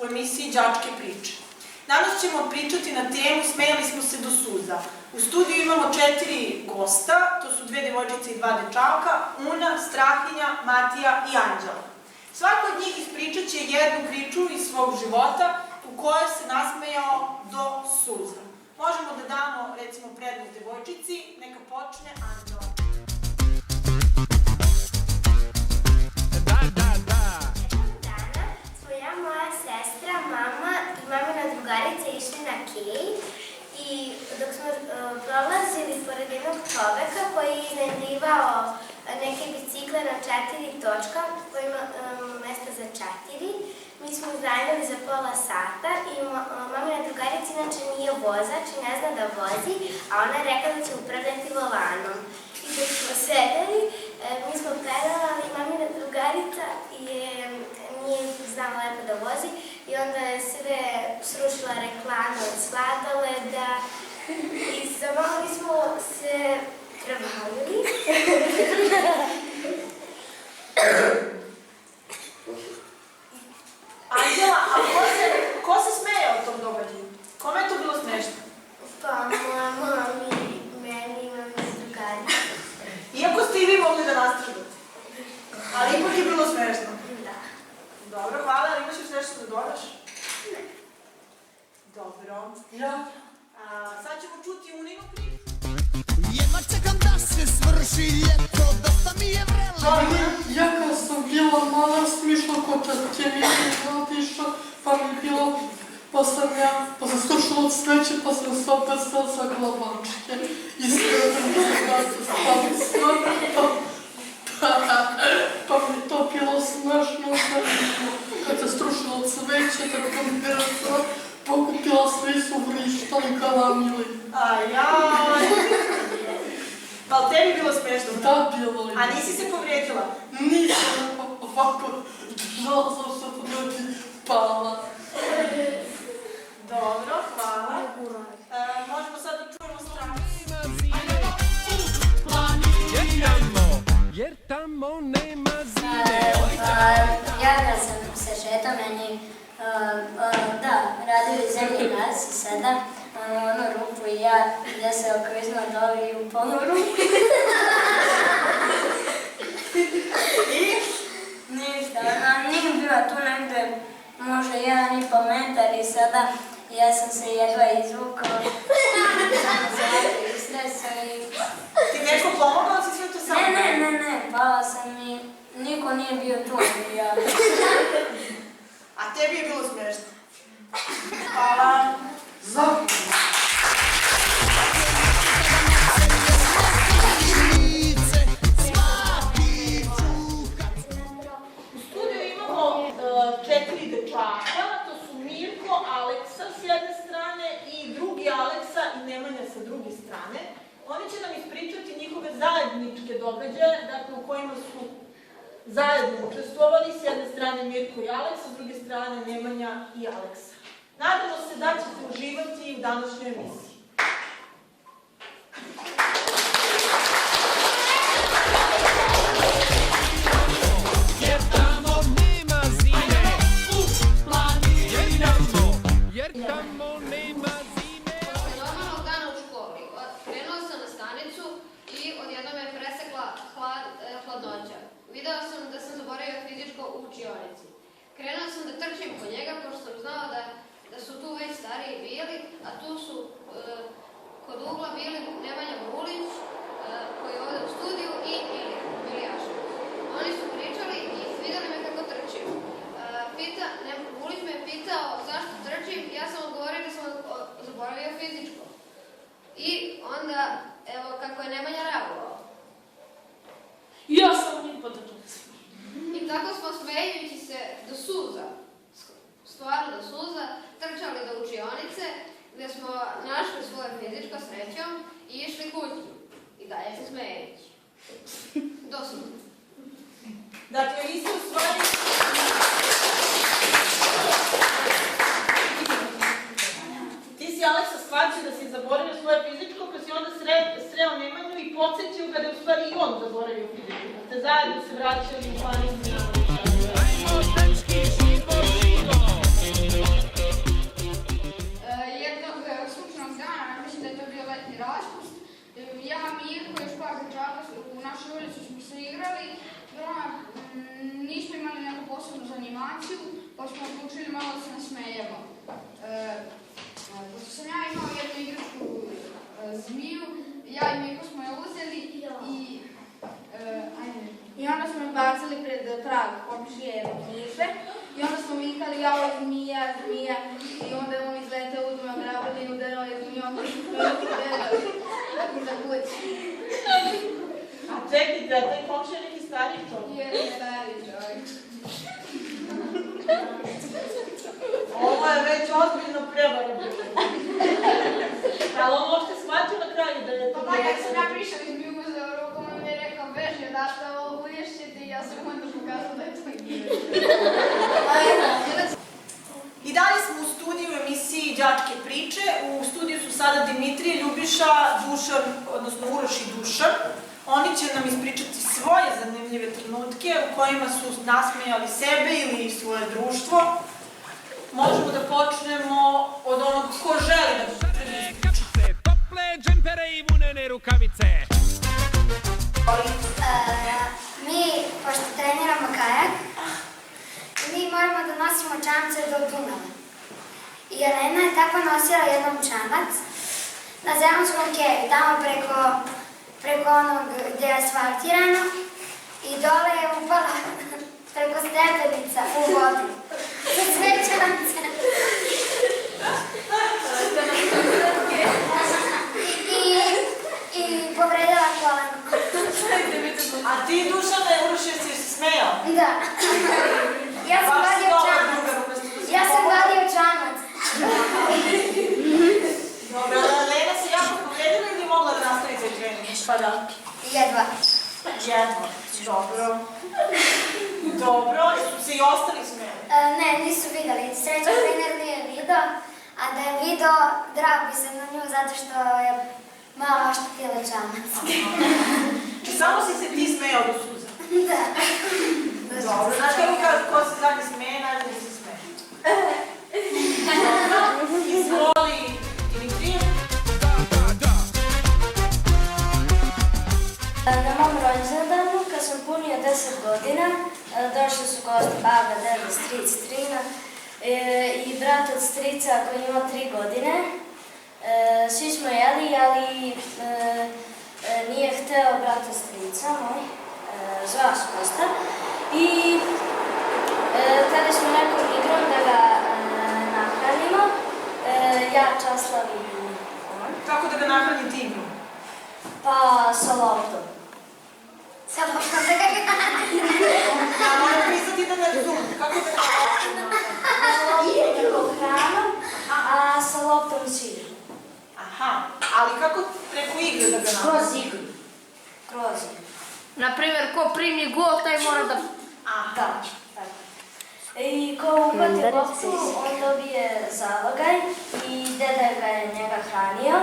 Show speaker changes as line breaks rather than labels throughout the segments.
u emisiji Đačke priče. Danas ćemo pričati na temu Smejali smo se do suza. U studiju imamo 4 gosta, to su 2 devojčice i 2 dečaka, Una, Strahinja, Matija i Anđela. Svako od njih ispričat će jednu priču iz svog života u kojoj se nasmejao do suza. Možemo da damo, recimo, prednost devojčici, neka počne Anđela.
Moja sestra, mama i mamina drugarica išli na kej i dok smo prolazili pored jednog čoveka koji je iznajmljivao neke bicikle na 4 točka, koji ima mesta za 4, mi smo iznajmili za pola sata i mamina drugarica inače nije vozač i ne zna da vozi, a ona je rekla da će upravljati volanom. I dok smo sedeli, mi smo pedalali i mamina drugarica nije znala lepo da vozi i onda je sve srušila reklama od sladoleda i za malo smo se prevalili.
Anđela, a ko se smeja od tom događaju? Kome je to bilo smešno?
Pa mama, meni i mamina drugarica.
Iako ste i vi mogli da nastradate. Ali ipak je bilo smešno.
Da.
Dobro, hvala. Ali imaš još nešto da dodaš?
Ne.
Dobro. Ja. Sad ćemo čuti Uninu priču.
Jedva čekam da se svrši ljeto, dosta mi je vrela.
Ja kad sam bila mala sam išla kod tetke Miri Vladiša, pa mi je bilo, pa sam strušila od smeće, pa sam se opestala za glavačke. I skrenuo sam da se stavim sve, pa mi to bilo smešno. Kad se strušila od smeće, tako mi je sve, pokupila sve i su vrištali galamili.
Ajaj. Pa li tebi bilo smešno?
Da, bilo je.
A nisi se povrijedila?
Nisam, ovako, držala sam što to ne bi pala.
Dobro, hvala. Možemo sad da čujemo stranu.
Jer tamo nema zime.
Ja kad sam se šetao, meni, radili zemlji nas i sada, onu rupu i ja gdje se okrizno doli u polu rupu.
I?
Ništa, nije bila tu negde možda 1,5 metar i sada ja sam se jedva izvukao. Samo se jako istresao i...
Ti neko pomogao si sve to samo?
Ne, pala sam i niko nije bio tu.
A tebi je bilo smešno? Hvala. U studiju imamo 4 dečaka, to su Mirko, Aleksa s jedne strane i drugi Aleksa i Nemanja sa druge strane. Oni će nam ispričati njihove zajedničke događaje, dakle u kojima su zajedno učestvovali, s jedne strane Mirko i Aleksa, s druge strane Nemanja i Aleksa. Nadamo se da ćete uživati u današnjoj emisiji.
Jer tamo nema zime. Jer tamo nema zime.
Normalnog dana u školi. Krenula sam na stanicu i odjednom me presekla hladnoća. Video sam da sam zaboravio fizičko u učionici. Krenula sam da trčim po njega, pošto sam znala da su tu već stariji bili, a tu su kod ugla bili Nemanja Vulić, koji je ovde u studiju, i Milijašević. Oni su pričali i videli me kako trčim. Vulić me je pitao zašto trčim, ja sam odgovorio da sam zaboravio fizičko. I onda, evo kako je Nemanja reagovao.
Ja sam njih podržala.
I tako smo smejući se do suza, stvarno do suza, trčali do učionice gde smo našli svoje fizičko srećom i išli kući. I dalje se smejući. Do suza.
Dakle, vi ste u stvari... Ti si, Aleksa, shvatio da si zaboravio svoje fizičko, pa si onda sreo Nemanju i podsjetio ga da je u stvari i on zaboravio fizičko. Te zajedno se vraćali u planicu.
Ajmo, dečki, živo, živo.
sposobnu za animaciju, pa smo odlučili malo da se nasmejemo. Pošto sam ja imao jednu igračku zmiju, ja i Miko smo je uzeli i onda smo je bacili pred prag komšije knjiže i onda smo vikali jao zmija, zmija i onda je on izletao uzme grabili i udarao je zmijom i smo je udarali iza kući.
A čekajte, a taj komšija je neki stariji čovjek?
Jedan stari čovjek.
Ovo je već ozbiljno prevara bilo. Ali on možete shvatio na kraju da je to...
Pa kad sam ja prišao iz Bjugu za rukom, on mi je rekao, beži odavde, ovo ulješćete i ja sam onda pokazala da je to igra.
I dalje smo u studiju emisiji Đačke priče. U studiju su sada Dimitrije, Ljubiša, Dušan, odnosno Uroš i Dušan. Oni će nam ispričati svoje zanimljive trenutke u kojima su nasmejali sebe ili svoje društvo. Možemo da počnemo od onog ko želi da ispriča.
Tople džempere i vunene rukavice.
Mi, pošto treniramo kajak, mi moramo da nosimo čamce do Dunava. I Jelena je tako nosila jednom čamac na Zemunskom keju, tamo preko onog gdje je asfaltirano i dole je upala preko stepenica u vodu. Sa sve čamce. I povredila koleno.
A ti, Dušane, Uroš, jesi se smejao?
Da. Ja sam vadio čamac.
Dobro, Lena se jako povredila ili mogla da nastavi taj trening? Pa da.
Jedva.
Jedva. Dobro. Dobro, su se i ostali smijeli?
Ne, nisu videli. Srećan trener nije video, a da je video, drag bi se na nju zato što je malo oštetila čamac.
I samo si se ti smejao do suza?
Da.
Dobro, znaš kako kažu, ko se zadnji smeje, najbolje se smeje. Dobro, izvoli Dimitrije.
Na mom rođendanu, kad sam punio 10 godina, došli su gosti baba, deda, stric, strina i brat od strica koji ima 3 godine. Svi smo jeli, ali nije hteo brata strica moj, zvao se Kosta. I tada smo nekom igrom da ga nahranimo, ja, Časlav i on.
Kako da ga nahrani ti igru?
Pa sa loptom.
Sa loptom da ga
Ja moram pisati da ne razumem. Kako da ga
hranom, a sa loptom sviđu.
Aha, ali kako preko igre da ga nahrani?
Kroz igru. Kroz igru.
Naprimer, ko primi gol, taj mora da...
Da, tako. I ko uhvati loptu, on dobije zalogaj i deda ga je njega hranio.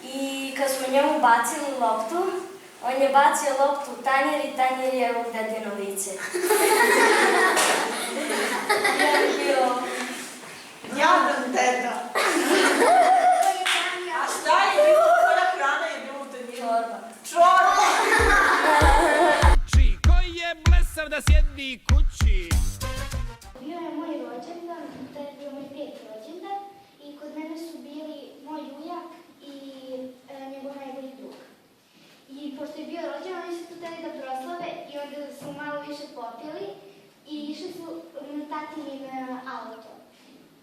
I kad smo njemu bacili loptu, on je bacio loptu u tanjer i tanjer je u dedino lice. Ja je bio...
Jadan deda. A šta je bilo? Koja hrana je bilo u tanjiru?
Čorba.
Čorba!
Koji je blesav da sjedi kući.
Bio je moj rođendan, to je bio moj 5. rođendan i kod mene su bili moj ujak i njegov najbolji drug. I pošto je bio rođendan, oni su tu hteli da proslave i onda su malo više popili i išli su na tatinim auto.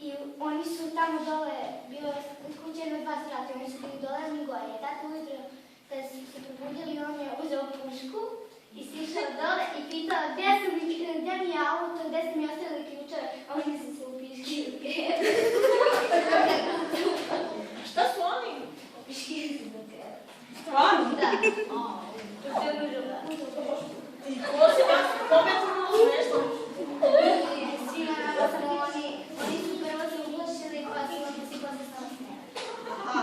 I oni su tamo dole, bilo kuće na 2 sprata, oni su bili dole, oni gore. I tata ujutro, kada su se probudili, on je uzeo pušku i sišao dole i pitao gdje mi je auto, gdje ste mi ostavili ključeve, a oni su se upiškili.
Šta su oni?
Upiškili su do kreva.
Stvarno?
Da. To je užasno.
I ko se vas, kome to bilo smešno?
Svima nama samo oni su prvo se uglašili, pa su onda si posle samo smijeli.
Aha,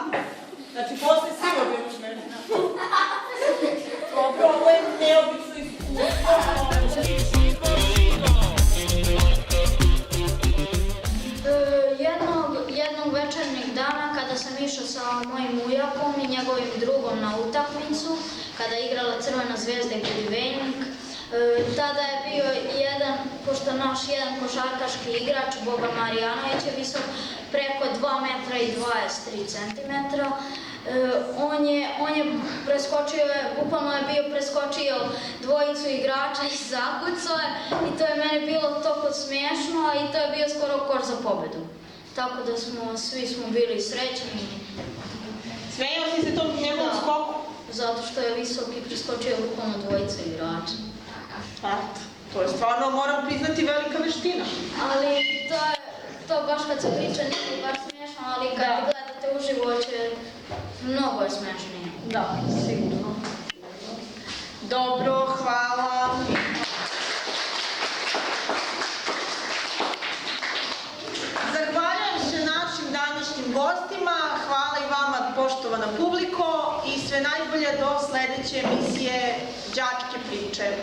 znači posle sigurno bilo smešno. Dobro, ovo je neobično iskustvo.
Jednog večernjeg dana kada sam išao sa mojim ujakom i njegovim drugom na utakmicu, kada je igrala Crvena zvezda i Budivelnik, tada je bio jedan pošto naš jedan košarkaški igrač, Boga Marijanović, je visok preko 2 metra i 23 centimetra. On je preskočio, bukvalno je bio preskočio dvojicu igrača i zakucao je i to je meni bilo toliko smiješno, a i to je bio skoro kor za pobedu. Tako da svi smo bili srećni.
Smejao si se tom njegovom skoku?
Zato što je visok i preskočio bukvalno dvojicu igrača.
To je stvarno, moram priznati, velika veština.
Ali to baš kad se priča nije baš smiješno, ali kad gledate uživo će mnogo je smiješnije.
Da, sigurno. Dobro, hvala. Zahvaljujem se našim današnjim gostima, hvala i vama poštovana publiko i sve najbolje do sledeće emisije Đačke priče.